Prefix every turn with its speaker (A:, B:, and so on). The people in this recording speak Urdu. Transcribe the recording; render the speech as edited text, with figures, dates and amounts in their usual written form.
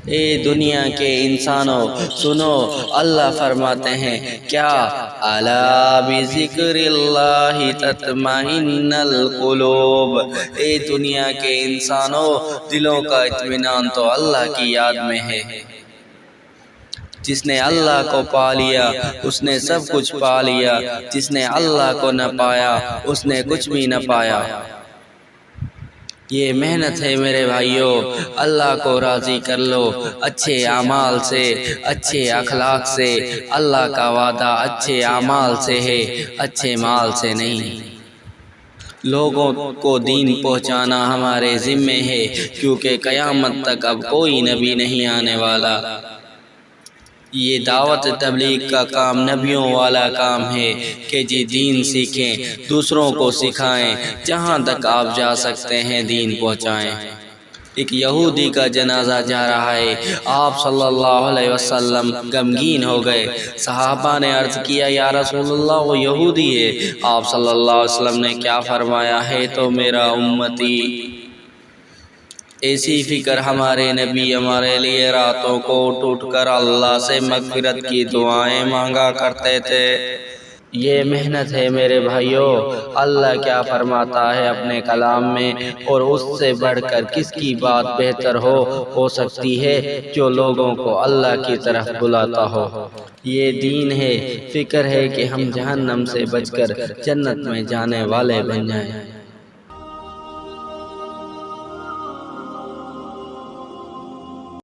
A: اے دنیا کے انسانوں سنو، اللہ فرماتے ہیں کیا الا بذکر اللہ تطمئن القلوب، اے دنیا کے انسانوں دلوں کا اطمینان تو اللہ کی یاد میں ہے۔ جس نے اللہ کو پا لیا اس نے سب کچھ پا لیا، جس نے اللہ کو نہ پایا اس نے کچھ بھی نہ پایا۔ یہ محنت ہے میرے بھائیوں، اللہ کو راضی کر لو اچھے اعمال سے، اچھے اخلاق سے۔ اللہ کا وعدہ اچھے اعمال سے ہے، اچھے مال سے نہیں۔ لوگوں کو دین پہنچانا ہمارے ذمے ہے، کیونکہ قیامت تک اب کوئی نبی نہیں آنے والا۔ یہ دعوت تبلیغ کا کام نبیوں والا کام ہے کہ جی دین سیکھیں، دوسروں کو سکھائیں، جہاں تک آپ جا سکتے ہیں دین پہنچائیں۔ ایک یہودی کا جنازہ جا رہا ہے، آپ صلی اللہ علیہ وسلم غمگین ہو گئے۔ صحابہ نے عرض کیا یا رسول اللہ وہ یہودی ہے۔ آپ صلی اللہ علیہ وسلم نے کیا فرمایا ہے تو میرا امتی۔ ایسی فکر ہمارے نبی ہمارے لیے راتوں کو اٹھ اٹھ کر اللہ سے مغفرت کی دعائیں مانگا کرتے تھے۔ یہ محنت ہے میرے بھائیوں۔ اللہ کیا فرماتا ہے اپنے کلام میں، اور اس سے بڑھ کر کس کی بات بہتر ہو سکتی ہے جو لوگوں کو اللہ کی طرف بلاتا ہو۔ یہ دین ہے، فکر ہے کہ ہم جہنم سے بچ کر جنت میں جانے والے بن جائیں۔